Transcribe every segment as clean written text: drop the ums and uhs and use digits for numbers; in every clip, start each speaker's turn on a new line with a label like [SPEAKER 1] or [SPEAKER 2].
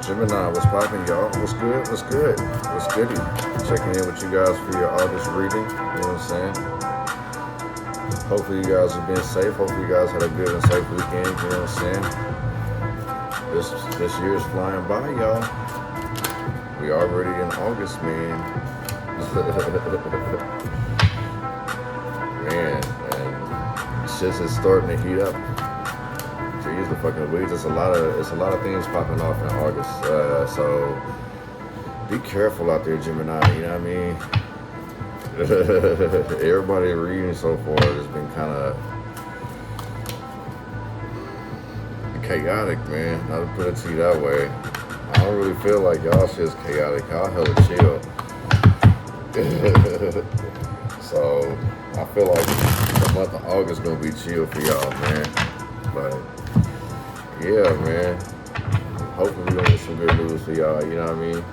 [SPEAKER 1] Gemini, what's poppin', y'all? What's good? What's good? What's goody? Checking in with you guys for your August reading. You know what I'm saying? Hopefully you guys are being safe. Hopefully you guys had a good and safe weekend. You know what I'm saying? This year's flying by, y'all. We already in August, man. Man, and shit's is starting to heat up. Jeez, the fucking weeds. It's a lot of things popping off in August. So be careful out there, Gemini. You know what I mean? Everybody reading so far has been kind of chaotic, man. Not to put it to you that way. I don't really feel like y'all shit's chaotic. Y'all hella chill. So I feel like the month of August gonna be chill for y'all, man. But yeah, man. Hopefully we're gonna get some good news for y'all, you know what I mean?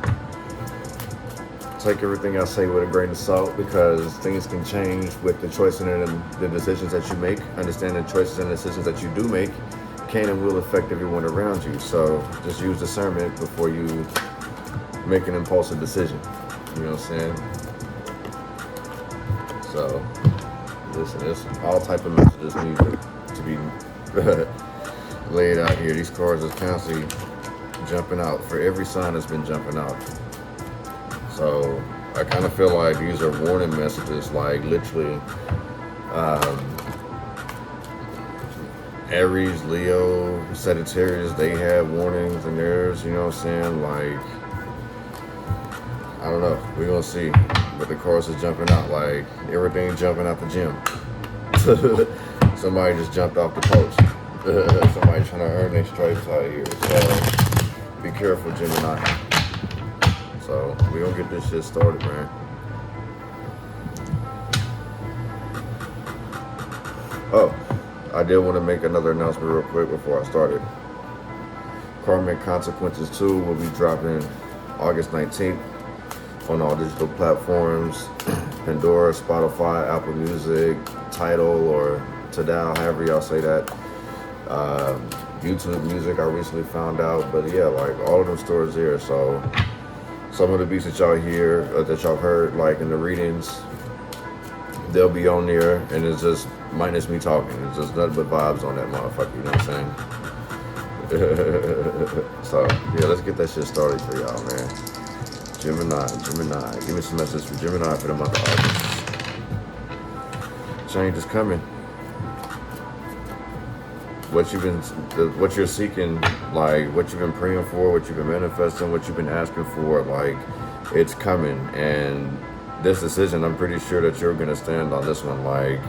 [SPEAKER 1] Take everything I say with a grain of salt because things can change with the choices and the decisions that you make. Understand the choices and decisions that you do make can and will affect everyone around you. So just use discernment before you make an impulsive decision. You know what I'm saying? So listen, there's all type of messages need to be laid out here. These cards are constantly jumping out for every sign that's been jumping out. So I kind of feel like these are warning messages, like literally Aries, Leo, Sagittarius, they have warnings in theirs, you know what I'm saying? Like, I don't know, we're gonna see. But the cards are jumping out, like everything jumping out the gym. Somebody just jumped off the post. Somebody trying to earn their stripes out here. So be careful, Gemini. So we gonna get this shit started, man. Oh, I did want to make another announcement real quick before I started. Karmic Consequences 2 will be dropping August 19th on all digital platforms. Pandora, Spotify, Apple Music, Tidal, or Tidal, however y'all say that. YouTube Music, I recently found out. But yeah, like all of them stores here. So some of the beats that y'all hear, that y'all heard, like in the readings, they'll be on there, and it's just minus me talking. It's just nothing but vibes on that motherfucker, you know what I'm saying? So, yeah, let's get that shit started for y'all, man. Gemini, give me some messages for Gemini for the month of August. Change is coming. What you're seeking, like what you've been praying for, what you've been manifesting, what you've been asking for, like it's coming. And this decision, I'm pretty sure that you're gonna stand on this one. Like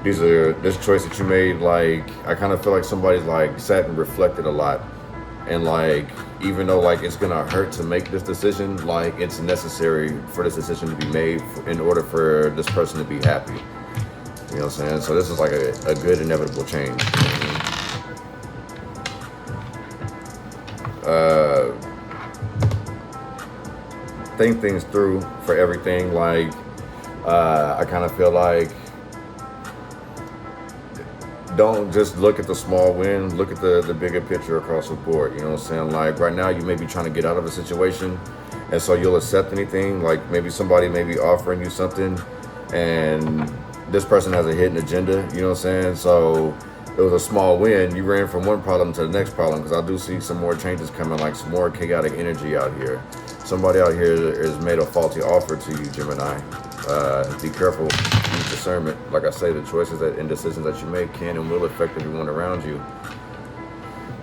[SPEAKER 1] this choice that you made, like I kind of feel like somebody's like sat and reflected a lot, and like even though like it's gonna hurt to make this decision, like it's necessary for this decision to be made in order for this person to be happy. You know what I'm saying? So this is like a good inevitable change. Think things through for everything. Like I kind of feel like don't just look at the small win, look at the bigger picture across the board. You know what I'm saying? Like right now you may be trying to get out of a situation, and so you'll accept anything. Like maybe somebody may be offering you something, and this person has a hidden agenda, you know what I'm saying? So it was a small win. You ran from one problem to the next problem, because I do see some more changes coming, like some more chaotic energy out here. Somebody out here has made a faulty offer to you, Gemini. Be careful, use discernment. Like I say, the choices and decisions that you make can and will affect everyone around you.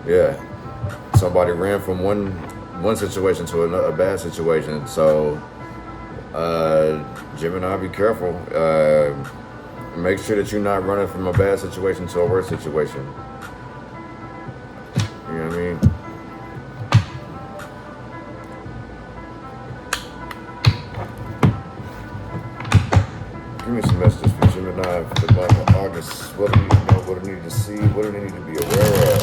[SPEAKER 1] Yeah, somebody ran from one situation to a bad situation. So Gemini, be careful. Make sure that you're not running from a bad situation to a worse situation. You know what I mean? Give me some messages for Gemini for the month of August. What do you need to know? What do you need to see? What do they need to be aware of?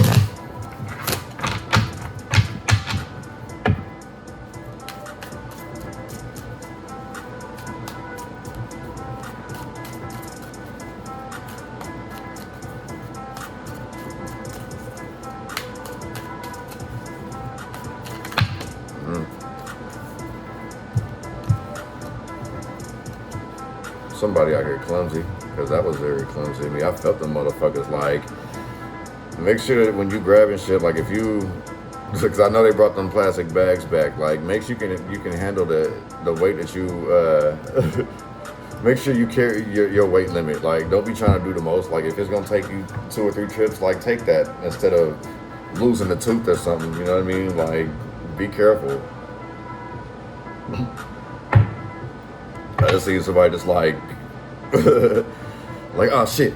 [SPEAKER 1] Somebody out here clumsy, because that was very clumsy of me. I felt the motherfuckers. Like, make sure that when you grabbing shit, like if you, because I know they brought them plastic bags back. Like, make sure you can handle the weight that you. Make sure you carry your weight limit. Like, don't be trying to do the most. Like, if it's gonna take you 2 or 3 trips, like take that instead of losing a tooth or something. You know what I mean? Like, be careful. I just see somebody just like, like, oh shit.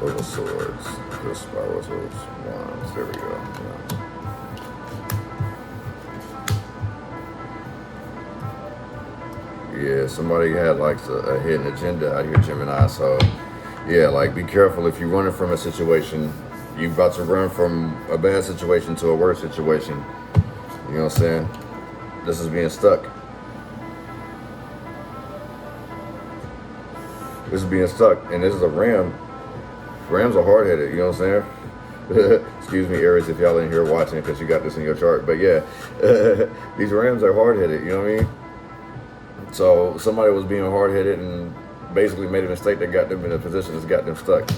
[SPEAKER 1] Of Swords, the Spirals of Wands, there we go. Yeah, somebody had like a hidden agenda out here, Gemini, so yeah, like be careful if you're running from a situation, you're about to run from a bad situation to a worse situation, you know what I'm saying? This is being stuck. This is being stuck, and this is a ram. Rams are hard-headed, you know what I'm saying? Excuse me, Aries, if y'all in here watching because you got this in your chart. But yeah, these Rams are hard-headed, you know what I mean? So somebody was being hard-headed and basically made a mistake that got them in a position that's got them stuck.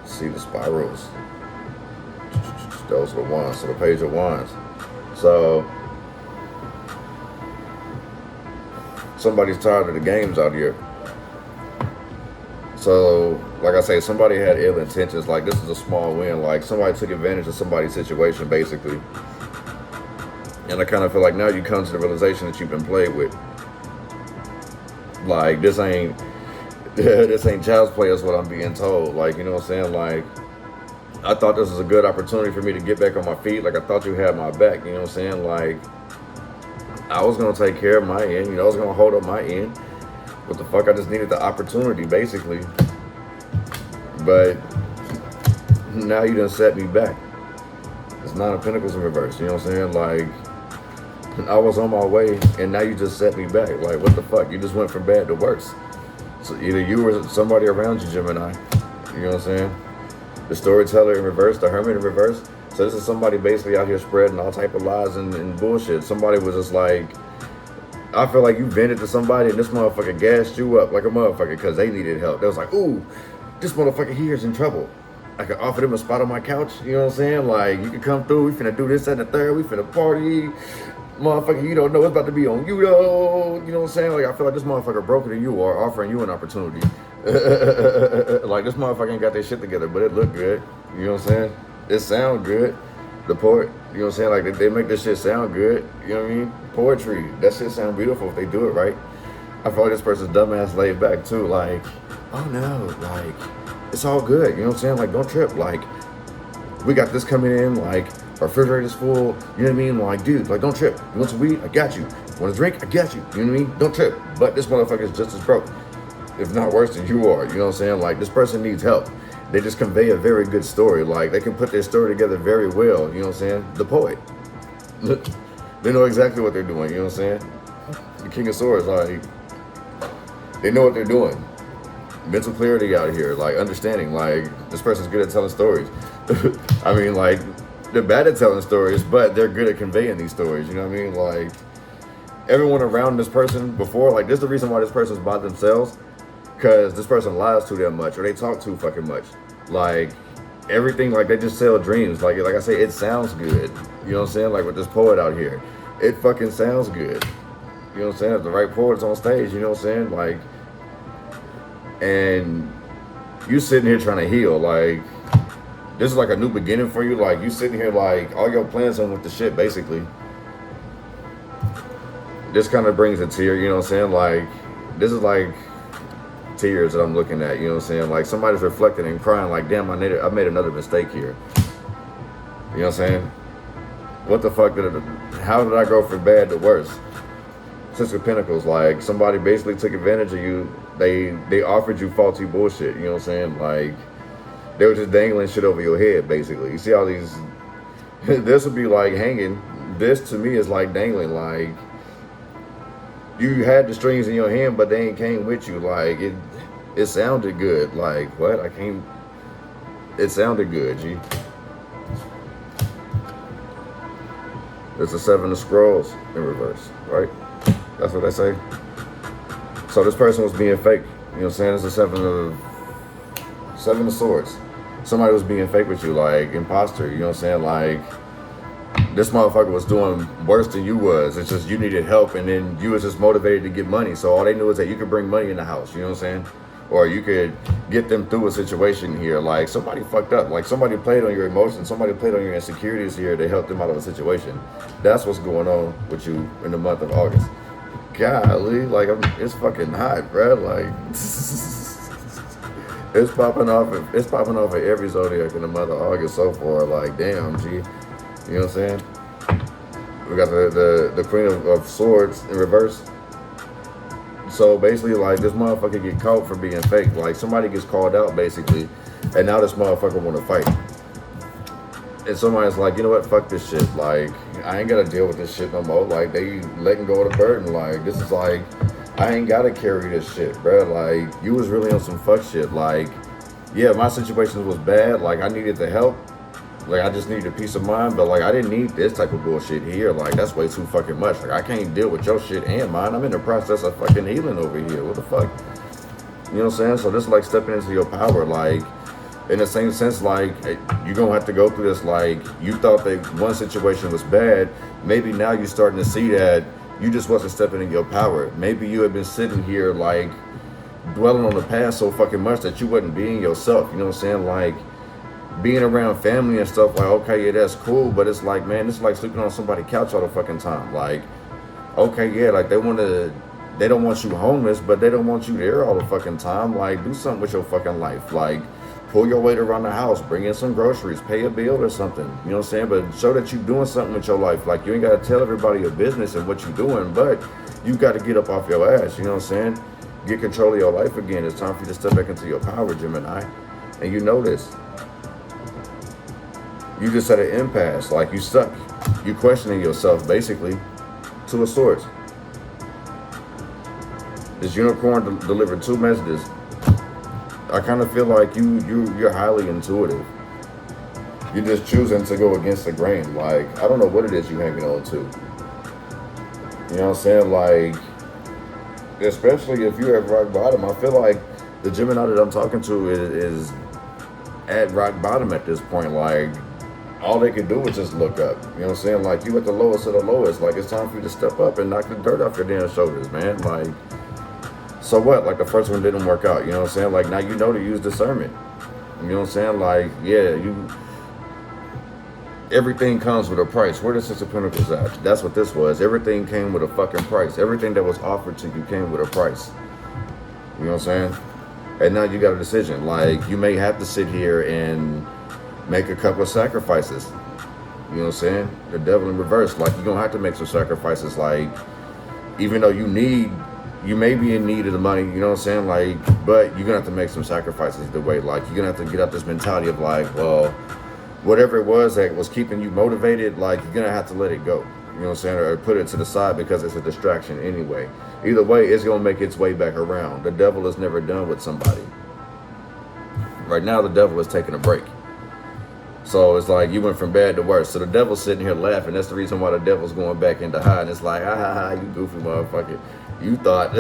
[SPEAKER 1] See the spirals. Those are the wands, so the page of wands. So somebody's tired of the games out here. So, like I say, somebody had ill intentions. Like, this is a small win. Like, somebody took advantage of somebody's situation, basically. And I kind of feel like now you come to the realization that you've been played with. Like, this ain't child's play is what I'm being told. Like, you know what I'm saying? Like, I thought this was a good opportunity for me to get back on my feet. Like, I thought you had my back, you know what I'm saying? Like, I was going to take care of my end. You know, I was going to hold up my end. What the fuck? I just needed the opportunity, basically. But now you done set me back. It's 9 of Pentacles in reverse, you know what I'm saying? Like, I was on my way, and now you just set me back. Like, what the fuck? You just went from bad to worse. So either you or somebody around you, Gemini. You know what I'm saying? The Storyteller in reverse, the Hermit in reverse. So this is somebody basically out here spreading all type of lies and bullshit. Somebody was just like, I feel like you vented to somebody and this motherfucker gassed you up like a motherfucker because they needed help. They was like, ooh, this motherfucker here is in trouble. I could offer them a spot on my couch, you know what I'm saying? Like, you can come through, we finna do this, that, and the third, we finna party. Motherfucker, you don't know it's about to be on you, though. You know what I'm saying? Like, I feel like this motherfucker broker than you are offering you an opportunity. Like, this motherfucker ain't got their shit together, but it look good. You know what I'm saying? It sound good. The poet, you know what I'm saying? Like, they make this shit sound good. You know what I mean? Poetry. That shit sound beautiful if they do it right. I feel like this person's dumbass laid back, too. Like, oh, no. Like, it's all good. You know what I'm saying? Like, don't trip. Like, we got this coming in. Like, our refrigerator's full. You know what I mean? Like, dude, like, don't trip. You want some weed? I got you. Want a drink? I got you. You know what I mean? Don't trip. But this motherfucker's just as broke, if not worse than you are. You know what I'm saying? Like, this person needs help. They just convey a very good story. Like, they can put their story together very well. You know what I'm saying? The poet. They know exactly what they're doing. You know what I'm saying? The King of Swords, like, they know what they're doing. Mental clarity out here. Like, understanding. Like, this person's good at telling stories. I mean, like, they're bad at telling stories, but they're good at conveying these stories. You know what I mean? Like, everyone around this person before, like, this is the reason why this person's by themselves. Because this person lies too damn much, or they talk too fucking much. Like, everything, like, they just sell dreams. Like I say, it sounds good. You know what I'm saying? Like, with this poet out here, it fucking sounds good. You know what I'm saying? If the right poet's on stage, you know what I'm saying? Like, and you sitting here trying to heal. Like, this is like a new beginning for you. Like, you sitting here, like, all your plans on with the shit, basically. This kind of brings a tear, you know what I'm saying? Like, this is like tears that I'm looking at, you know what I'm saying? Like, somebody's reflecting and crying like, damn, I made another mistake here. You know what I'm saying? What the fuck how did I go from bad to worse? Six of Pentacles, like, somebody basically took advantage of you. They offered you faulty bullshit, you know what I'm saying? Like, They were just dangling shit over your head, basically. You see all these, this would be like hanging. This to me is like dangling, like you had the strings in your hand, but they ain't came with you. Like it sounded good. Like what? I can't, it sounded good, G. It's a 7 of scrolls in reverse, right? That's what they say. So this person was being fake. You know what I'm saying? It's a 7 of swords. Somebody was being fake with you, like imposter. You know what I'm saying? Like this motherfucker was doing worse than you was. It's just you needed help, and then you was just motivated to get money. So all they knew is that you could bring money in the house. You know what I'm saying? Or you could get them through a situation here. Like somebody fucked up. Like somebody played on your emotions. Somebody played on your insecurities here to help them out of a situation. That's what's going on with you in the month of August. Golly, like it's fucking hot, bro. Like it's popping off. It's popping off of every zodiac in the month of August so far. Like damn, G. You know what I'm saying? We got the Queen of Swords in reverse. So basically, like this motherfucker get caught for being fake. Like somebody gets called out basically, and now this motherfucker want to fight. And somebody's like, you know what? Fuck this shit. Like I ain't gotta deal with this shit no more. Like they letting go of the burden. Like this is like I ain't gotta carry this shit, bro. Like you was really on some fuck shit. Like yeah, my situation was bad. Like I needed the help. Like I just needed peace of mind, but like I didn't need this type of bullshit here. Like that's way too fucking much. Like I can't deal with your shit and mine. I'm in the process of fucking healing over here. What the fuck? You know what I'm saying? So this is like stepping into your power. Like in the same sense, like you're gonna have to go through this. Like you thought that one situation was bad. Maybe now you're starting to see that you just wasn't stepping in your power. Maybe you have been sitting here like dwelling on the past so fucking much that you wasn't being yourself. You know what I'm saying? Like being around family and stuff, like, okay, yeah, that's cool, but it's like, man, it's like sleeping on somebody's couch all the fucking time. Like, okay, yeah, like they don't want you homeless, but they don't want you there all the fucking time. Like, do something with your fucking life. Like, pull your weight around the house, bring in some groceries, pay a bill or something. You know what I'm saying? But show that you're doing something with your life. Like, you ain't got to tell everybody your business and what you're doing, but you got to get up off your ass. You know what I'm saying? Get control of your life again. It's time for you to step back into your power, Gemini. And you know this. You just at an impasse, like you stuck. You questioning yourself, basically, Two of Swords. This unicorn delivered 2 messages. I kind of feel like you're highly intuitive. You're just choosing to go against the grain. Like, I don't know what it is you hanging on to. You know what I'm saying? Like, especially if you're at rock bottom, I feel like the Gemini that I'm talking to is at rock bottom at this point. Like, all they can do is just look up. You know what I'm saying? Like, you at the lowest of the lowest. Like, it's time for you to step up and knock the dirt off your damn shoulders, man. Like, so what? Like, the first one didn't work out. You know what I'm saying? Like, now you know to use discernment. You know what I'm saying? Like, yeah, everything comes with a price. Where the Six of Pentacles at? That's what this was. Everything came with a fucking price. Everything that was offered to you came with a price. You know what I'm saying? And now you got a decision. Like, you may have to sit here and make a couple of sacrifices. You know what I'm saying? The devil in reverse. Like, you're going to have to make some sacrifices. Like, even though you may be in need of the money, you know what I'm saying? Like, but you're going to have to make some sacrifices the way. Like, you're going to have to get out this mentality of like, well, whatever it was that was keeping you motivated, like, you're going to have to let it go. You know what I'm saying? Or put it to the side because it's a distraction anyway. Either way, it's going to make its way back around. The devil is never done with somebody. Right now, the devil is taking a break. So it's like you went from bad to worse. So the devil's sitting here laughing. That's the reason why the devil's going back into high. And it's like, you goofy motherfucker. You thought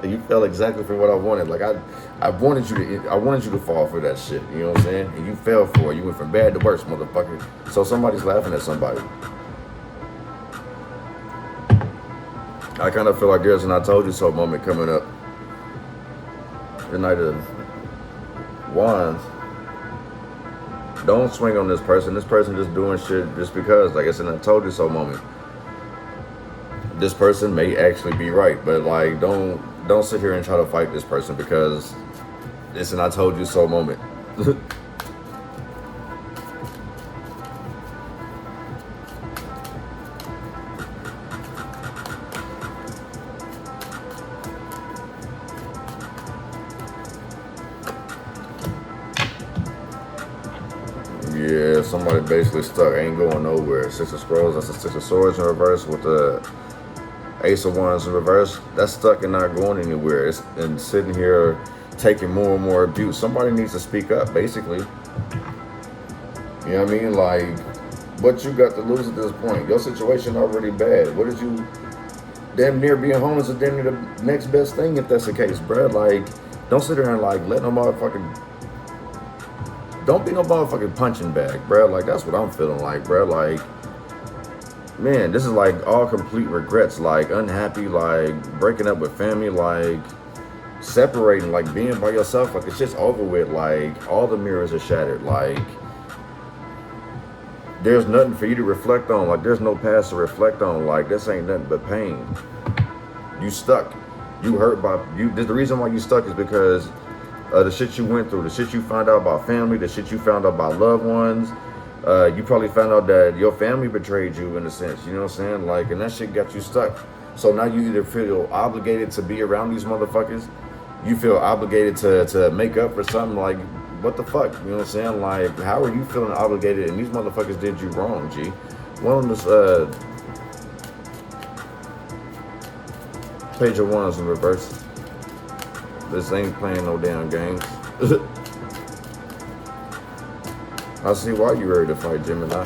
[SPEAKER 1] you fell exactly for what I wanted. Like I wanted you to fall for that shit. You know what I'm saying? And you fell for it. You went from bad to worse, motherfucker. So somebody's laughing at somebody. I kind of feel like there's an I told you so moment coming up. The Knight of Wands. Don't swing on this person. This person just doing shit just because. Like, it's an I told you so moment. This person may actually be right, but like, don't sit here and try to fight this person because it's an I told you so moment. somebody basically stuck, ain't going nowhere. Six of Scrolls, that's the Six of Swords in reverse with the Ace of Wands in reverse. That's stuck and not going anywhere. It's and sitting here taking more and more abuse. Somebody needs to speak up, basically. You know what I mean? Like, what you got to lose at this point? Your situation already bad. What did you... Damn near being homeless is damn near the next best thing if that's the case, bruh. Like, don't sit there and like let no motherfucking... Don't be no motherfucking punching bag, bruh. Like, that's what I'm feeling like, bruh. Like, man, this is like all complete regrets. Like, unhappy, like, breaking up with family, like, separating, like, being by yourself. Like, it's just over with. Like, all the mirrors are shattered. Like, there's nothing for you to reflect on. Like, there's no past to reflect on. Like, this ain't nothing but pain. You stuck. You hurt by... The reason why you stuck is because the shit you went through, the shit you found out about family, the shit you found out about loved ones. You probably found out that your family betrayed you in a sense. You know what I'm saying? Like, and that shit got you stuck. So now you either feel obligated to be around these motherfuckers. You feel obligated to make up for something. Like, what the fuck? You know what I'm saying? Like, how are you feeling obligated and these motherfuckers did you wrong, G? One on this Page of Wands in reverse. This ain't playing no damn games. I see why you ready to fight, Gemini.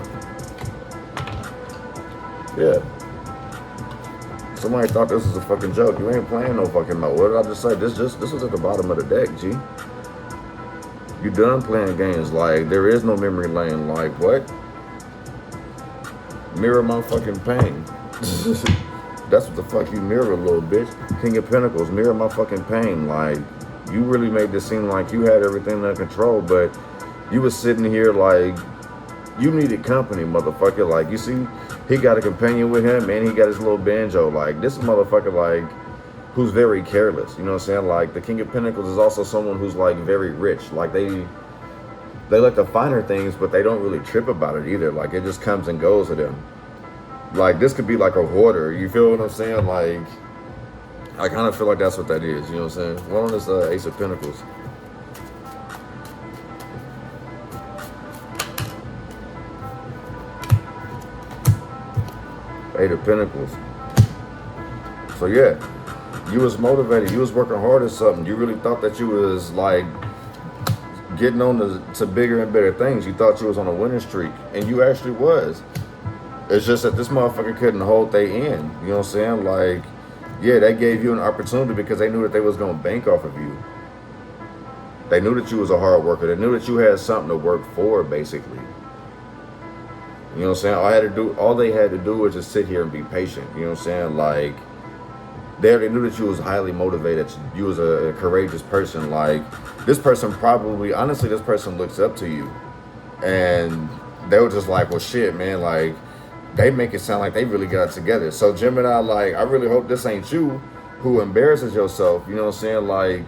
[SPEAKER 1] Yeah. Somebody thought this was a fucking joke. You ain't playing no fucking mode. What did I just say? This was at the bottom of the deck, G. You done playing games. Like, there is no memory lane. Like, what? Mirror my fucking pain. That's what the fuck you mirror, little bitch. King of Pentacles, mirror my fucking pain. Like, you really made this seem like you had everything under control, but you was sitting here like you needed company, motherfucker. Like, you see, he got a companion with him and he got his little banjo. Like, this motherfucker, like, who's very careless, you know what I'm saying? Like, the King of Pentacles is also someone who's like very rich. Like, they like the finer things, but they don't really trip about it either. Like, it just comes and goes to them. Like, this could be like a hoarder, you feel what I'm saying? Like, I kind of feel like that's what that is, you know what I'm saying? One on this Ace of Pentacles. Eight of Pentacles. So yeah, you was motivated, you was working hard at something. You really thought that you was like getting on to bigger and better things. You thought you was on a winning streak, and you actually was. It's just that this motherfucker couldn't hold they end. You know what I'm saying? Like, yeah, they gave you an opportunity because they knew that they was gonna bank off of you. They knew that you was a hard worker. They knew that you had something to work for, basically. You know what I'm saying? All they had to do was just sit here and be patient. You know what I'm saying? Like, they knew that you was highly motivated. You was a courageous person. Like, this person probably, honestly, this person looks up to you. And they were just like, well, shit, man, like, they make it sound like they really got it together. So, Gemini, like, I really hope this ain't you who embarrasses yourself. You know what I'm saying? Like,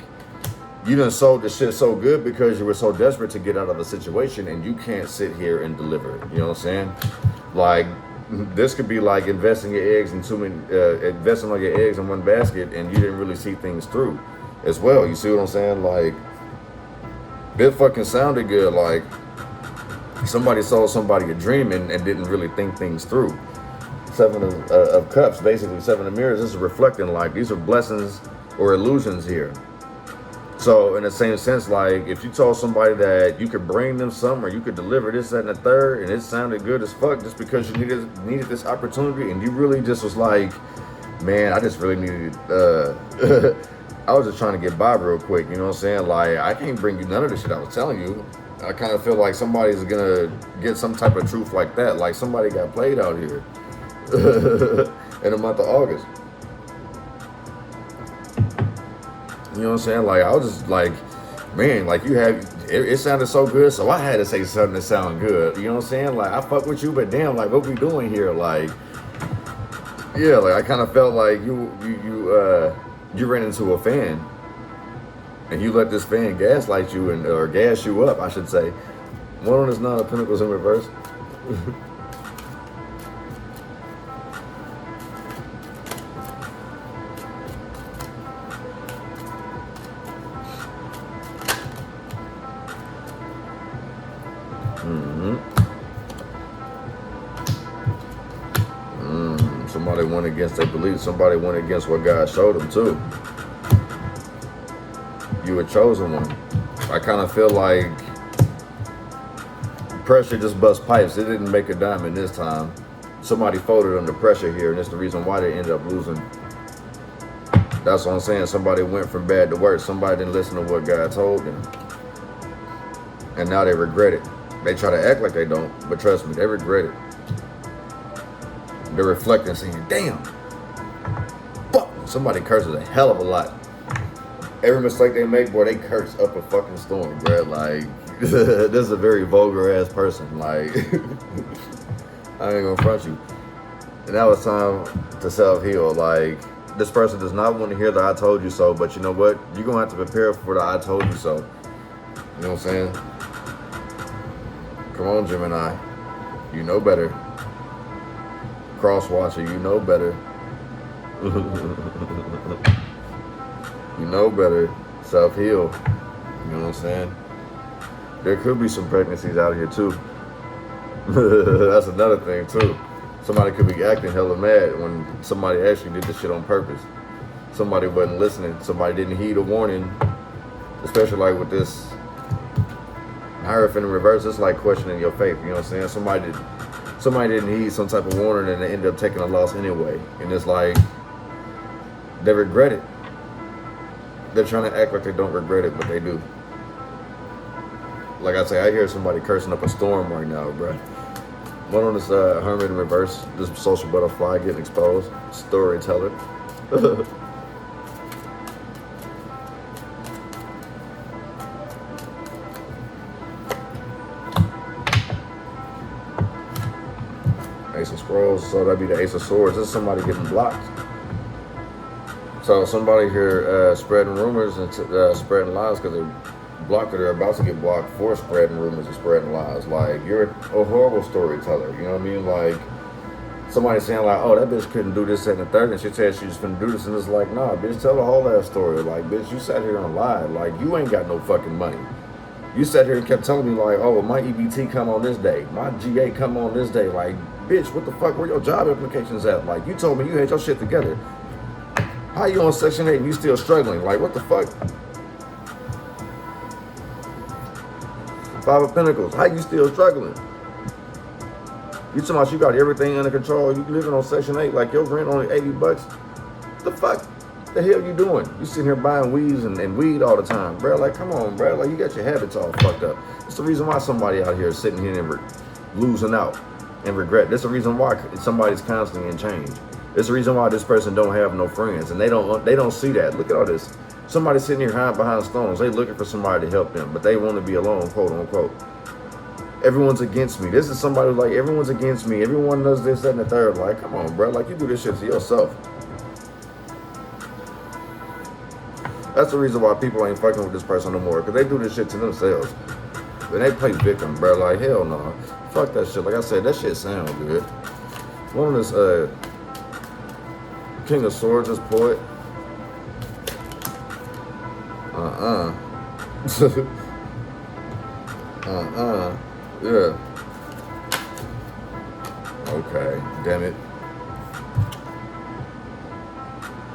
[SPEAKER 1] you done sold this shit so good because you were so desperate to get out of a situation and you can't sit here and deliver it. You know what I'm saying? Like, this could be like investing all your eggs in one basket and you didn't really see things through as well. You see what I'm saying? Like, it fucking sounded good. Like, somebody sold somebody a dream and didn't really think things through. Seven of Cups, basically. Seven of Mirrors. This is reflecting, like, these are blessings or illusions here. So in the same sense, like, if you told somebody that you could bring them something or you could deliver this, that, and the third, and it sounded good as fuck just because you needed this opportunity, and you really just was like, man, I just really needed, I was just trying to get by real quick, you know what I'm saying? Like, I can't bring you none of the shit I was telling you. I kind of feel like somebody's gonna get some type of truth like that. Like, somebody got played out here in the month of August. You know what I'm saying? Like, I was just like, man, like, it sounded so good, so I had to say something that sounded good. You know what I'm saying? Like, I fuck with you, but damn, like, what we doing here? Like, yeah, like, I kind of felt like you ran into a fan, and you let this fan gaslight you or gas you up, I should say. One on this Nine of Pentacles in reverse. went against their beliefs. Somebody went against what God showed them too. You were chosen one. I kind of feel like pressure just bust pipes. It didn't make a diamond this time. Somebody folded under pressure here, and it's the reason why they ended up losing. That's what I'm saying. Somebody went from bad to worse. Somebody didn't listen to what God told them. And now they regret it. They try to act like they don't, but trust me, they regret it. They're reflecting, saying, damn, fuck. Somebody curses a hell of a lot. Every mistake they make, boy, they curse up a fucking storm, bro. Like, this is a very vulgar ass person. Like, I ain't gonna front you. And now it's time to self-heal. Like, this person does not want to hear the I told you so, but you know what? You're gonna have to prepare for the I told you so. You know what I'm saying? Come on, Gemini. You know better. Cross-watcher, you know better. You know better. Self-heal. You know what I'm saying? There could be some pregnancies out here too. That's another thing too. Somebody could be acting hella mad when somebody actually did this shit on purpose. Somebody wasn't listening. Somebody didn't heed a warning. Especially like with this Hierophant in reverse, it's like questioning your faith. You know what I'm saying? Somebody didn't heed some type of warning and they ended up taking a loss anyway. And it's like, they regret it. They're trying to act like they don't regret it, but they do. Like I say, I hear somebody cursing up a storm right now, bro. One on this Hermit in reverse, this social butterfly getting exposed. Storyteller. Ace of Scrolls, so that'd be the Ace of Swords. This is somebody getting blocked. So somebody here spreading rumors and spreading lies because they blocked or they're about to get blocked for spreading rumors and spreading lies. Like, you're a horrible storyteller. You know what I mean? Like, somebody saying like, oh, that bitch couldn't do this, that, and the third, and she said she was finna do this, and it's like, nah, bitch, tell the whole ass story. Like, bitch, you sat here and lied. Like, you ain't got no fucking money. You sat here and kept telling me like, oh, my EBT come on this day, my GA come on this day. Like, bitch, what the fuck, where your job applications at? Like, you told me you had your shit together. How you on Section 8 and you still struggling? Like, what the fuck? Five of Pentacles, how you still struggling? You talking about you got everything under control, you living on Section 8, like your rent only 80 bucks? The fuck? The hell you doing? You sitting here buying weeds and weed all the time, bro. Like, come on, bro. Like, you got your habits all fucked up. It's the reason why somebody out here is sitting here and losing out and regret. That's the reason why somebody's constantly in change. It's the reason why this person don't have no friends, and they don't see that. Look at all this. Somebody sitting here hiding behind stones. They looking for somebody to help them, but they want to be alone, quote unquote. Everyone's against me. This is somebody who's like, everyone's against me. Everyone does this, that, and the third. Like, come on, bro. Like, you do this shit to yourself. That's the reason why people ain't fucking with this person no more, because they do this shit to themselves. And they play victim, bro. Like, hell no. Fuck that shit. Like I said, that shit sounds good. One of this, King of Swords, this poet. Yeah. Okay, damn it.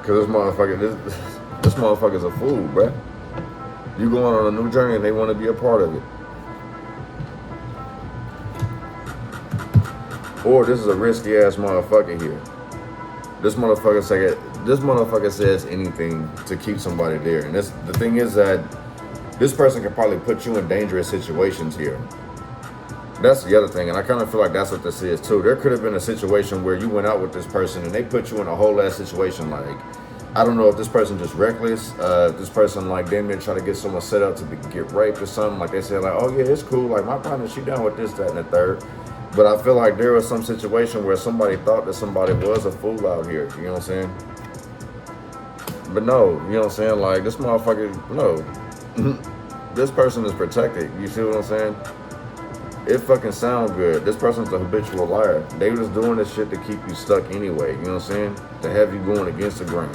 [SPEAKER 1] Cause this motherfucker's a fool, bruh. You going on a new journey and they want to be a part of it. Or this is a risky ass motherfucker here. This motherfucker says anything to keep somebody there. And the thing is that this person can probably put you in dangerous situations here. That's the other thing, and I kind of feel like that's what this is too. There could have been a situation where you went out with this person and they put you in a whole ass situation. Like, I don't know if this person just reckless, this person like damn near try to get someone set up to get raped or something. Like they said like, oh yeah, it's cool. Like my partner, she down with this, that, and the third. But I feel like there was some situation where somebody thought that somebody was a fool out here. You know what I'm saying? But no, you know what I'm saying? Like this motherfucker, no. This person is protected. You see what I'm saying? It fucking sound good. This person's a habitual liar. They was doing this shit to keep you stuck anyway. You know what I'm saying? To have you going against the grain.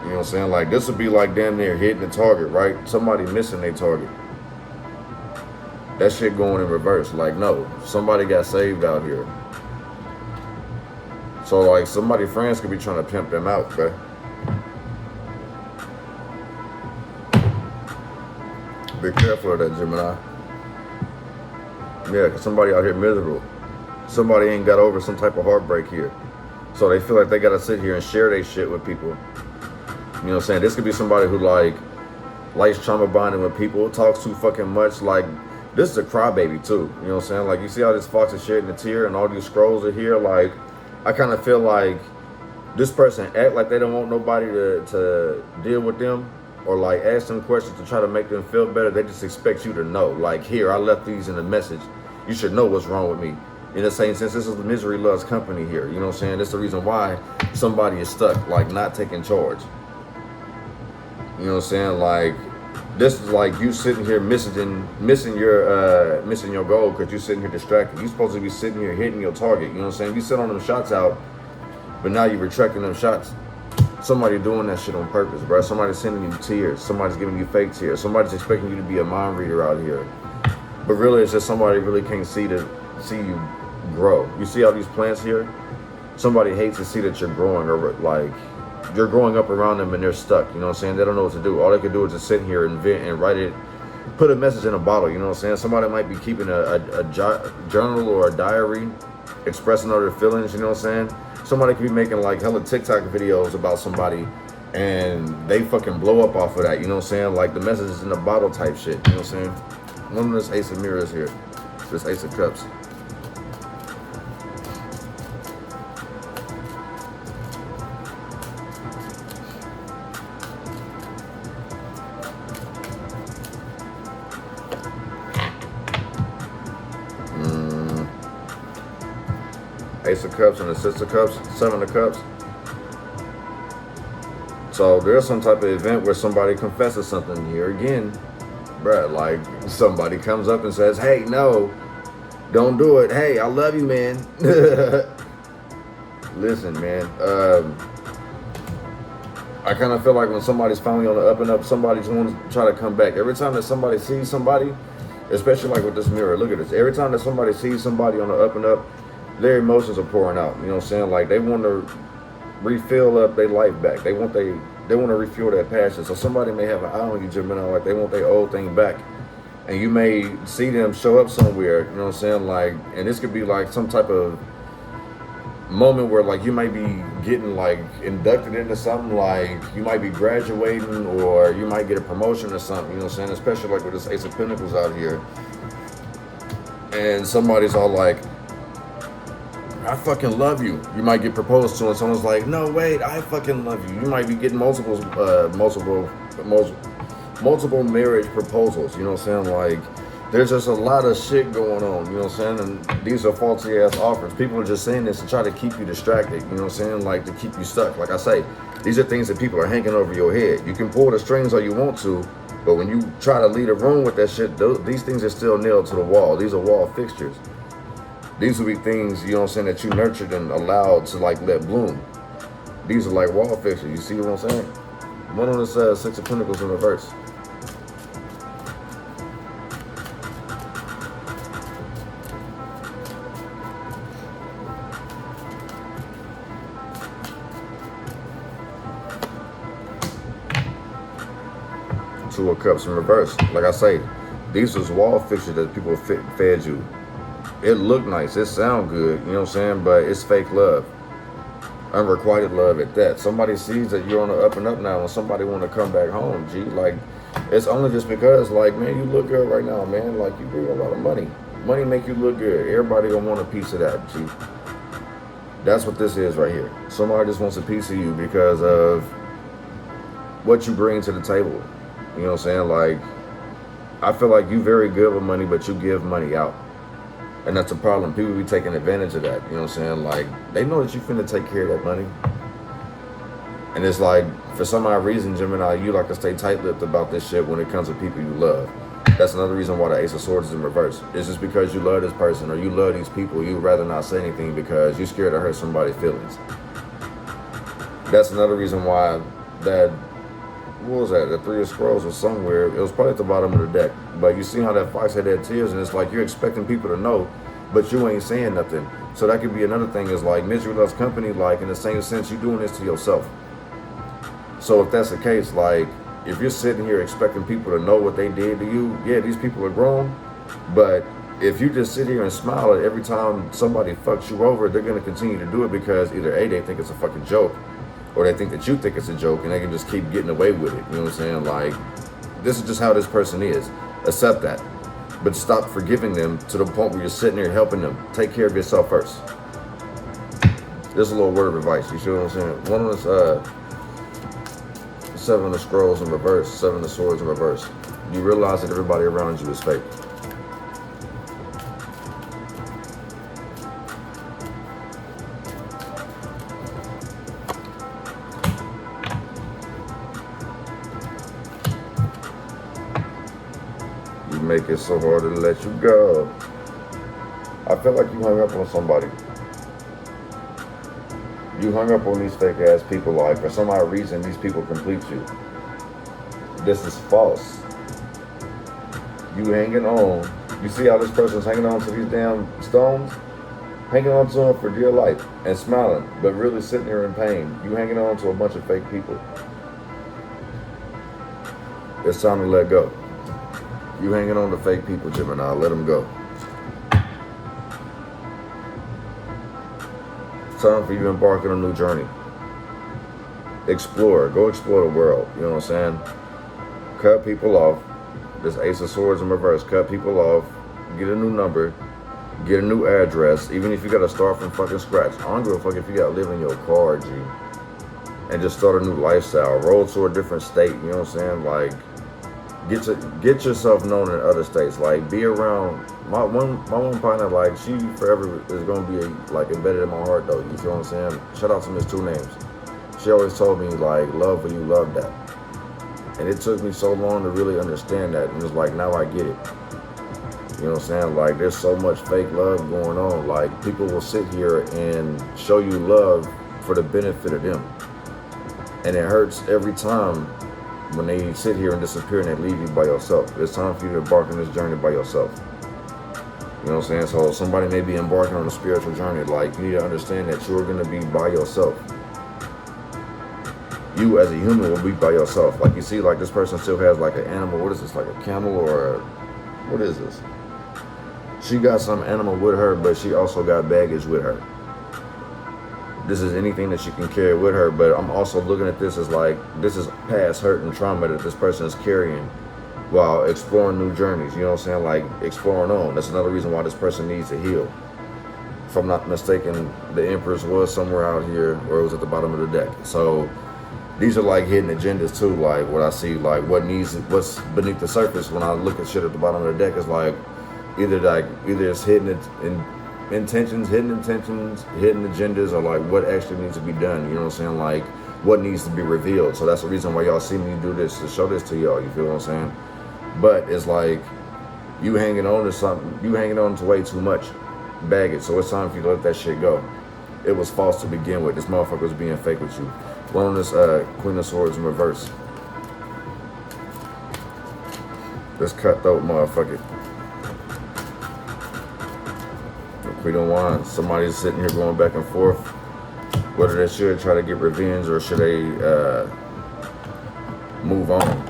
[SPEAKER 1] You know what I'm saying? Like this would be like damn near hitting the target, right? Somebody missing their target. That shit going in reverse. Like no, somebody got saved out here. So like somebody friends could be trying to pimp them out, okay? Be careful of that, Gemini. Yeah, because somebody out here miserable. Somebody ain't got over some type of heartbreak here. So they feel like they gotta sit here and share their shit with people. You know what I'm saying? This could be somebody who like likes trauma bonding with people, talks too fucking much. Like, this is a crybaby too. You know what I'm saying? Like, you see how this fox is shedding a tear and all these scrolls are here? Like, I kind of feel like this person act like they don't want nobody to deal with them, or like ask them questions to try to make them feel better. They just expect you to know. Like, here, I left these in a message. You should know what's wrong with me. In the same sense, this is the misery loves company here. You know what I'm saying? That's the reason why somebody is stuck, like not taking charge. You know what I'm saying? Like, this is like you sitting here missing your goal because you're sitting here distracted. You're supposed to be sitting here hitting your target. You know what I'm saying? You sit on them shots out, but now you're retracting them shots. Somebody doing that shit on purpose, bro. Somebody's sending you tears. Somebody's giving you fake tears. Somebody's expecting you to be a mind reader out here. But really, it's just somebody really can't see you grow. You see all these plants here? Somebody hates to see that you're growing, or like you're growing up around them and they're stuck. You know what I'm saying? They don't know what to do. All they can do is just sit here and vent and write it, put a message in a bottle. You know what I'm saying? Somebody might be keeping a journal or a diary, expressing all their feelings. You know what I'm saying? Somebody could be making like hella TikTok videos about somebody and they fucking blow up off of that. You know what I'm saying? Like the message is in a bottle type shit. You know what I'm saying? One of this Ace of Mirrors here. This Ace of Cups. Ace of Cups and the Six of Cups, Seven of Cups. So there's some type of event where somebody confesses something here again, bruh. Like somebody comes up and says, "Hey, no, don't do it. Hey, I love you, man." Listen, man. I kind of feel like when somebody's finally on the up and up, somebody's going to try to come back. Every time that somebody sees somebody, especially like with this mirror, look at this. Every time that somebody sees somebody on the up and up, their emotions are pouring out. You know what I'm saying? Like they want to refill up their life back. They want to refuel that passion. So somebody may have an eye on you, Gemini, like they want their old thing back. And you may see them show up somewhere, you know what I'm saying? Like, and this could be like some type of moment where like you might be getting like inducted into something, like you might be graduating or you might get a promotion or something, you know what I'm saying? Especially like with this Ace of Pentacles out here. And somebody's all like, "I fucking love you." You might get proposed to and someone's like, "No, wait, I fucking love you." You might be getting multiple marriage proposals, you know what I'm saying? Like, there's just a lot of shit going on, you know what I'm saying? And these are faulty ass offers. People are just saying this to try to keep you distracted, you know what I'm saying? Like, to keep you stuck. Like I say, these are things that people are hanging over your head. You can pull the strings all you want to, but when you try to leave a room with that shit, these things are still nailed to the wall. These are wall fixtures. These will be things, you know what I'm saying, that you nurtured and allowed to like let bloom. These are like wall fixtures. You see what I'm saying? One of this Six of Pentacles in reverse. Two of Cups in reverse. Like I say, these was wall fixtures that people fed you. It looked nice, it sound good, you know what I'm saying, but it's fake love. Unrequited love at that. Somebody sees that you're on the up and up now and somebody want to come back home, G. Like, it's only just because, like, man, you look good right now, man. Like, you bring a lot of money. Money make you look good. Everybody gonna want a piece of that, G. That's what this is right here. Somebody just wants a piece of you because of what you bring to the table. You know what I'm saying? Like, I feel like you very good with money, but you give money out. And that's a problem. People be taking advantage of that. You know what I'm saying? Like, they know that you finna take care of that money. And it's like, for some odd reason, Gemini, you like to stay tight-lipped about this shit when it comes to people you love. That's another reason why the Ace of Swords is in reverse. It's just because you love this person or you love these people, you'd rather not say anything because you're scared to hurt somebody's feelings. That's another reason why that, what was that? The Three of Scrolls was somewhere. It was probably at the bottom of the deck. But you see how that fox had that tears, and it's like you're expecting people to know, but you ain't saying nothing. So that could be another thing, is like misery loves company, like in the same sense, you're doing this to yourself. So if that's the case, like if you're sitting here expecting people to know what they did to you, yeah, these people are grown, but if you just sit here and smile at every time somebody fucks you over, they're going to continue to do it because either A, they think it's a fucking joke, or they think that you think it's a joke and they can just keep getting away with it. You know what I'm saying? Like, this is just how this person is. Accept that. But stop forgiving them to the point where you're sitting there helping them. Take care of yourself first. This is a little word of advice. You see what I'm saying? One of this, 7 of Scrolls in reverse, 7 of Swords in reverse. You realize that everybody around you is fake. You make it so hard to let you go. I feel like you hung up on somebody. You hung up on these fake ass people, like for some odd reason these people complete you. This is false. You hanging on. You see how this person's hanging on to these damn stones? Hanging on to them for dear life and smiling, but really sitting there in pain. You hanging on to a bunch of fake people. It's time to let go. You hanging on to fake people, Gemini. Let them go. It's time for you to embark on a new journey. Explore. Go explore the world. You know what I'm saying? Cut people off. This Ace of Swords in reverse. Cut people off. Get a new number. Get a new address. Even if you got to start from fucking scratch. I don't give a fuck if you got to live in your car, G. And just start a new lifestyle. Roll to a different state. You know what I'm saying? Like, get yourself known in other states. Like, be around my one partner. Like, she forever is gonna be like embedded in my heart, though. You feel what I'm saying? Shout out to Miss Two Names. She always told me, like, love when you love that. And it took me so long to really understand that. And it's like, now I get it. You know what I'm saying? Like, there's so much fake love going on. Like, people will sit here and show you love for the benefit of them. And it hurts every time when they sit here and disappear and they leave you by yourself. It's time for you to embark on this journey by yourself. You know what I'm saying? So somebody may be embarking on a spiritual journey. Like, you need to understand that you're going to be by yourself. You as a human will be by yourself. Like, you see, like, this person still has like an animal. What is this? Like a camel or what is this? She got some animal with her, but she also got baggage with her. This is anything that she can carry with her, but I'm also looking at this as like, this is past hurt and trauma that this person is carrying while exploring new journeys. You know what I'm saying? Like, exploring on. That's another reason why this person needs to heal. If I'm not mistaken, the Empress was somewhere out here, or it was at the bottom of the deck. So these are like hidden agendas too. Like, what I see, like what's beneath the surface when I look at shit at the bottom of the deck is like, either it's hidden intentions, hidden agendas, or like what actually needs to be done. You know what I'm saying? Like, what needs to be revealed. So that's the reason why y'all see me do this, to show this to y'all. You feel what I'm saying? But it's like, you hanging on to something, you hanging on to way too much baggage. So it's time for you to let that shit go. It was false to begin with. This motherfucker was being fake with you. One on this Queen of Swords in reverse. This cutthroat motherfucker. Queen of Wands. Somebody's sitting here going back and forth whether they should try to get revenge or should they move on.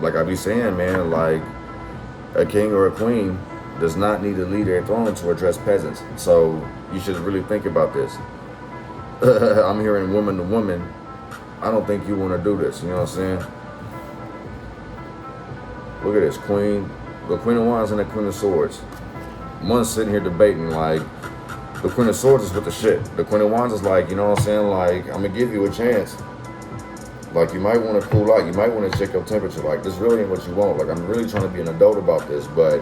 [SPEAKER 1] Like I be saying, man, like, a king or a queen does not need to leave their throne to address peasants. So you should really think about this. I'm hearing woman to woman. I don't think you want to do this. You know what I'm saying? Look at this queen. The Queen of Wands and the Queen of Swords. One's sitting here debating, like, the Queen of Swords is with the shit. The Queen of Wands is like, you know what I'm saying? Like, I'm going to give you a chance. Like, you might want to cool out. You might want to check your temperature. Like, this really ain't what you want. Like, I'm really trying to be an adult about this, but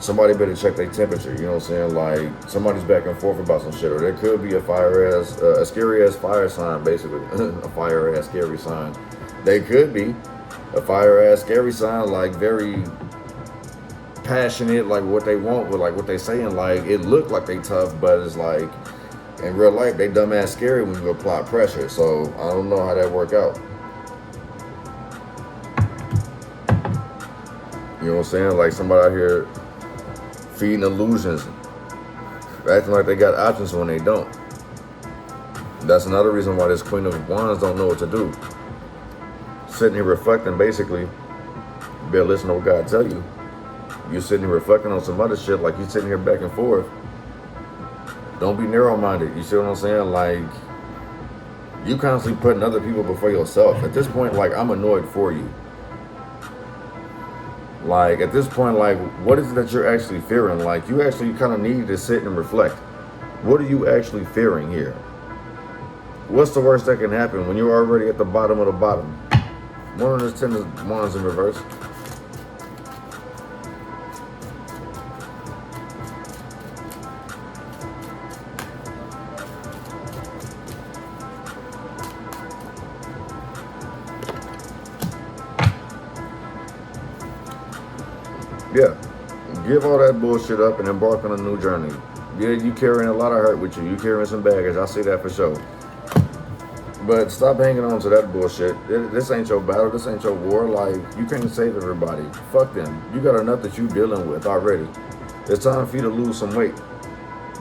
[SPEAKER 1] somebody better check their temperature. You know what I'm saying? Like, somebody's back and forth about some shit. Or there could be a scary-ass fire sign, basically. A fire-ass scary sign. They could be a fire-ass scary sign, like, very passionate, like what they want, with like what they saying. Like, it looked like they tough, but it's like, in real life, they dumbass scary when you apply pressure. So I don't know how that work out. You know what I'm saying? Like, somebody out here feeding illusions, Acting like they got options when they don't. That's another reason why this Queen of Wands don't know what to do. Sitting here reflecting, basically, you better listen to what God tell you. You're sitting here reflecting on some other shit, like you're sitting here back and forth. Don't be narrow-minded, you see what I'm saying? Like, you constantly putting other people before yourself. At this point, like, I'm annoyed for you. Like, at this point, like, what is it that you're actually fearing? Like, you actually kind of need to sit and reflect. What are you actually fearing here? What's the worst that can happen when you're already at the bottom of the bottom? One of those 10 of Wands in reverse. Yeah, give all that bullshit up and embark on a new journey. Yeah, you carrying a lot of hurt with you. You carrying some baggage. I see that for sure. But stop hanging on to that bullshit. This ain't your battle. This ain't your war. Like, you can't save everybody. Fuck them. You got enough that you dealing with already. It's time for you to lose some weight.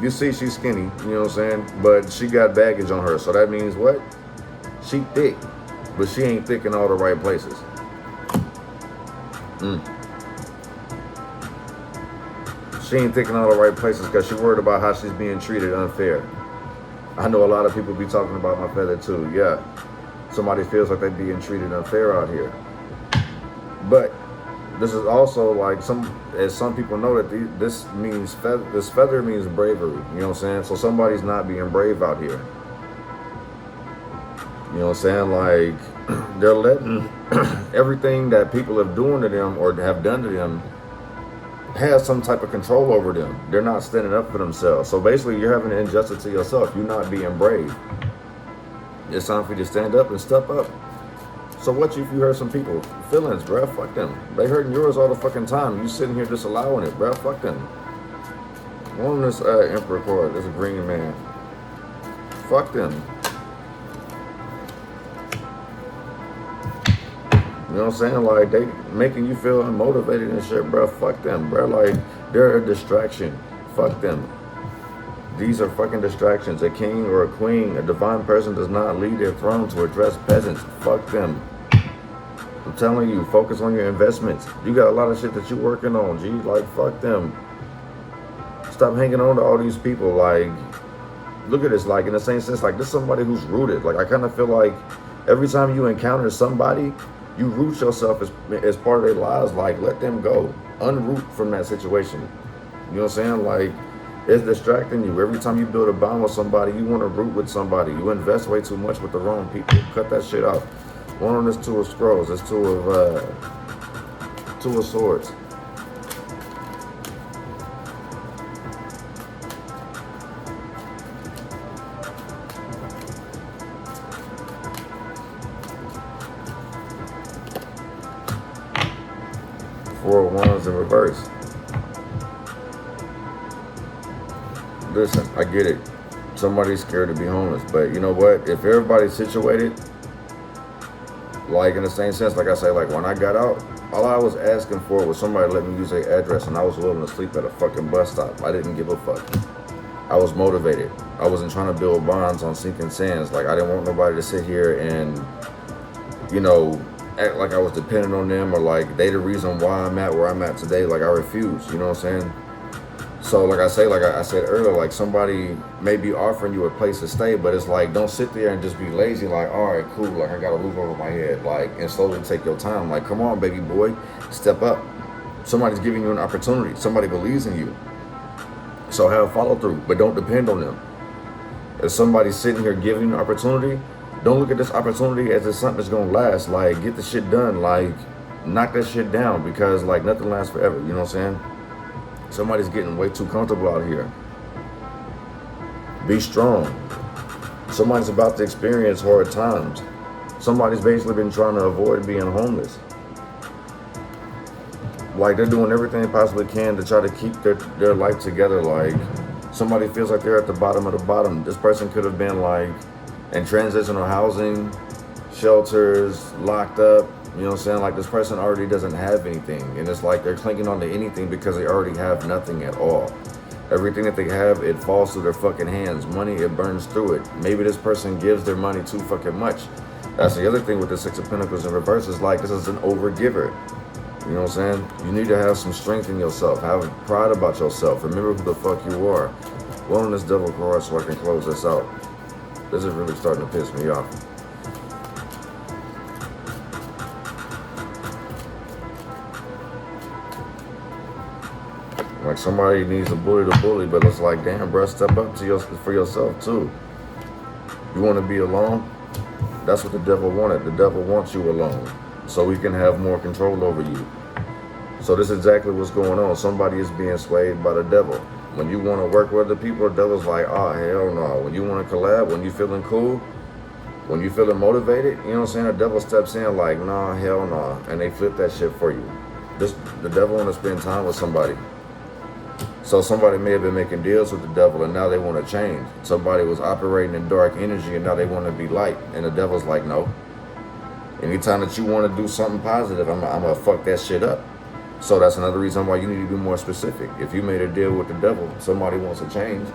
[SPEAKER 1] You see she's skinny, you know what I'm saying? But she got baggage on her. So that means what? She thick. But she ain't thick in all the right places. She ain't thick in all the right places because she worried about how she's being treated unfair. I know a lot of people be talking about my feather too. Yeah, somebody feels like they're being treated unfair out here. But this is also like as some people know that this feather means bravery. You know what I'm saying? So somebody's not being brave out here. You know what I'm saying? Like, they're letting everything that people have doing to them or have done to them have some type of control over them. They're not standing up for themselves. So basically, you're having an injustice to yourself. You're not being brave. It's time for you to stand up and step up. So what if you hurt some people? Feelings, bruh, fuck them. They hurting yours all the fucking time. You sitting here just allowing it, bruh, fuck them. On this Emperor card, this green man. Fuck them. You know what I'm saying? Like, they making you feel unmotivated and shit, bro. Fuck them, bro. Like, they're a distraction. Fuck them. These are fucking distractions. A king or a queen, a divine person does not lead their throne to address peasants. Fuck them. I'm telling you, focus on your investments. You got a lot of shit that you're working on, G. Like, fuck them. Stop hanging on to all these people. Like, look at this. Like, in the same sense, like, this is somebody who's rooted. Like, I kind of feel like every time you encounter somebody, you root yourself as part of their lives. Like, let them go. Unroot from that situation. You know what I'm saying? Like, it's distracting you. Every time you build a bond with somebody, you want to root with somebody. You invest way too much with the wrong people. Cut that shit off. One on this Two of Scrolls. This Two of Swords. Four of Wands in reverse. Listen, I get it. Somebody's scared to be homeless, but you know what? If everybody's situated, like in the same sense, like I say, like when I got out, all I was asking for was somebody to let me use their address, and I was willing to sleep at a fucking bus stop. I didn't give a fuck. I was motivated. I wasn't trying to build bonds on sinking sands. Like, I didn't want nobody to sit here and, you know, act like I was dependent on them or like they the reason why I'm at where I'm at today. Like, I refuse, you know what I'm saying? So like I say, like I said earlier, like somebody may be offering you a place to stay, but it's like, don't sit there and just be lazy. Like, all right, cool. Like, I got a roof over my head, like, and slowly take your time. Like, come on, baby boy, step up. Somebody's giving you an opportunity. Somebody believes in you. So have follow through, but don't depend on them. If somebody's sitting here giving you an opportunity, don't look at this opportunity as it's something that's gonna last. Like, get the shit done. Like, knock that shit down, because like nothing lasts forever. You know what I'm saying? Somebody's getting way too comfortable out here. Be strong. Somebody's about to experience hard times. Somebody's basically been trying to avoid being homeless. Like, they're doing everything they possibly can to try to keep their life together. Like, somebody feels like they're at the bottom of the bottom. This person could have been like in transitional housing, shelters, locked up. You know what I'm saying? Like, this person already doesn't have anything. And it's like they're clinging on to anything because they already have nothing at all. Everything that they have, it falls through their fucking hands. Money, it burns through it. Maybe this person gives their money too fucking much. That's the other thing with the Six of Pentacles in reverse, is like, this is an overgiver. You know what I'm saying? You need to have some strength in yourself. Have pride about yourself. Remember who the fuck you are. Well, on this Devil card so I can close this out. This is really starting to piss me off. Like, somebody needs a bully to bully, but it's like, damn, bro, step up to for yourself too. You want to be alone? That's what the devil wanted. The devil wants you alone, so he can have more control over you. So this is exactly what's going on. Somebody is being swayed by the devil. When you want to work with other people, the devil's like, oh, hell no. When you want to collab, when you feeling cool, when you feeling motivated, you know what I'm saying? The devil steps in like, nah, hell no. And they flip that shit for you. The devil want to spend time with somebody. So somebody may have been making deals with the devil and now they want to change. Somebody was operating in dark energy and now they want to be light. And the devil's like, no. Anytime that you want to do something positive, I'm going to fuck that shit up. So that's another reason why you need to be more specific. If you made a deal with the devil, somebody wants to change.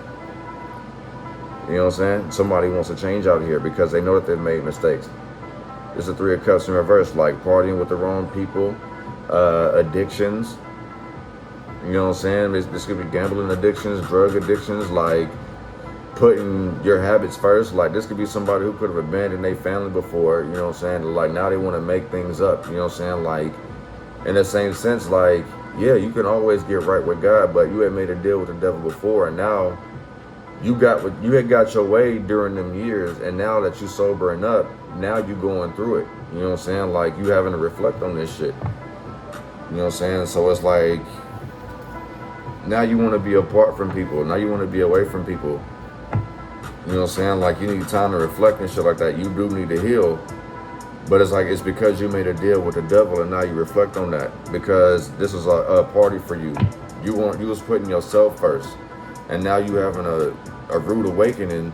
[SPEAKER 1] You know what I'm saying? Somebody wants to change out here because they know that they've made mistakes. It's the Three of Cups in reverse, like partying with the wrong people, addictions. You know what I'm saying? This could be gambling addictions, drug addictions, like putting your habits first. Like, this could be somebody who could have abandoned their family before, you know what I'm saying? Like, now they want to make things up, you know what I'm saying? Like, in the same sense, like, yeah, you can always get right with God, but you had made a deal with the devil before, and now you had got your way during them years, and now that you sobering up, now you going through it. You know what I'm saying? Like, you having to reflect on this shit. You know what I'm saying? So it's like, now you want to be apart from people. Now you want to be away from people. You know what I'm saying? Like, you need time to reflect and shit like that. You do need to heal. But it's like, it's because you made a deal with the devil and now you reflect on that. Because this is a party for you. You was putting yourself first. And now you having a rude awakening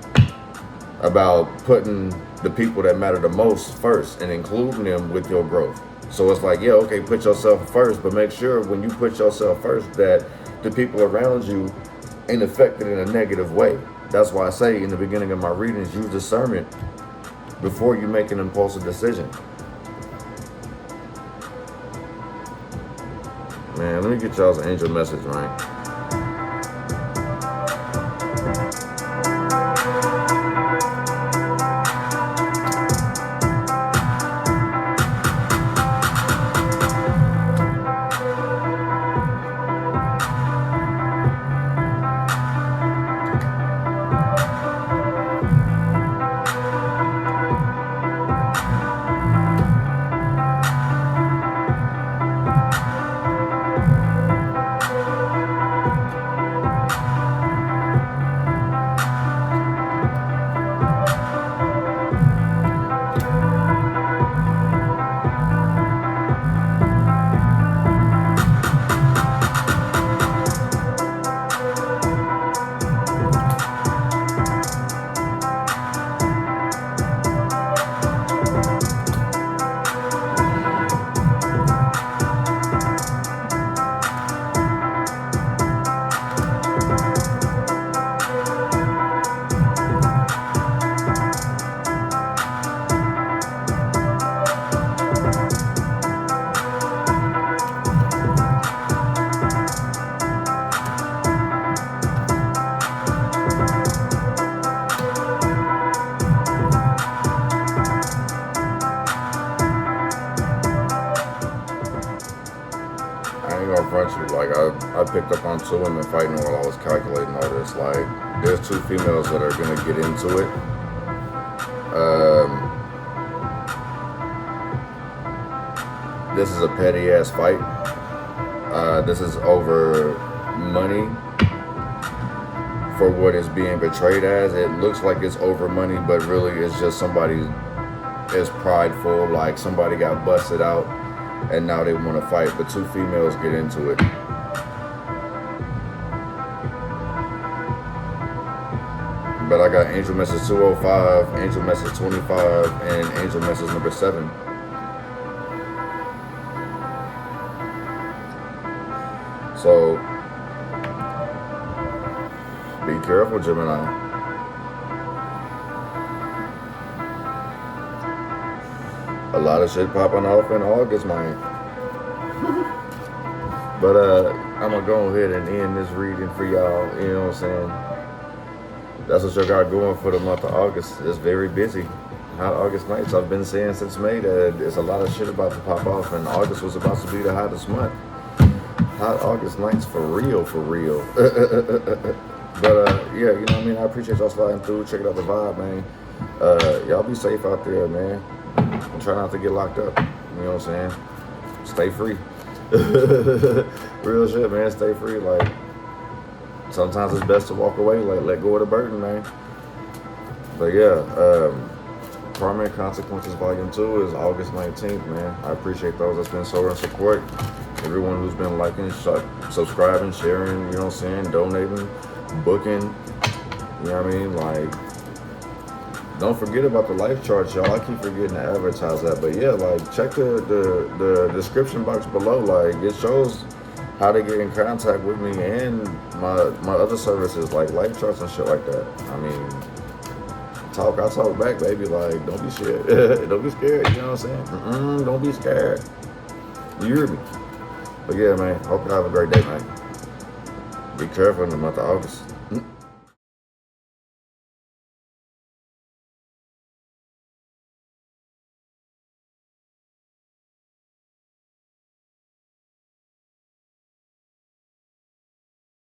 [SPEAKER 1] about putting the people that matter the most first and including them with your growth. So it's like, yeah, okay, put yourself first, but make sure when you put yourself first that the people around you ain't affected in a negative way. That's why I say in the beginning of my readings, use discernment before you make an impulsive decision. Man, let me get y'all's angel message, right? Like, I picked up on two women fighting while I was calculating all this. Like, there's two females that are gonna get into it. This is a petty ass fight. This is over money for what is being portrayed as. It looks like it's over money, but really it's just somebody is prideful. Like, somebody got busted out and now they want to fight, but two females get into it. But I got angel message 205, angel message 25, and angel message number 7. So Be careful, Gemini. A lot of shit popping off in August, man. But I'm gonna go ahead and end this reading for y'all. You know what I'm saying? That's what y'all got going for the month of August. It's very busy. Hot August nights. I've been saying since May that there's a lot of shit about to pop off, and August was about to be the hottest month. Hot August nights for real, for real. But yeah, you know what I mean? I appreciate y'all sliding through. Check it out the vibe, man. Y'all be safe out there, man. And try not to get locked up. You know what I'm saying? Stay free. Real shit, man. Stay free. Like, sometimes it's best to walk away. Like, let go of the burden, man. But yeah, Karma and Consequences Volume 2 is August 19th, man. I appreciate those that's been showing support. Everyone who's been liking, subscribing, sharing, you know what I'm saying, donating, booking, you know what I mean? Like, don't forget about the life charts, y'all. I keep forgetting to advertise that. But yeah, like, check the description box below. Like, it shows how to get in contact with me and my other services, like life charts and shit like that. I mean, I talk back, baby. Like, don't be scared. Don't be scared, you know what I'm saying? Don't be scared. You hear me? But yeah, man, hope you have a great day, man. Be careful in the month of August.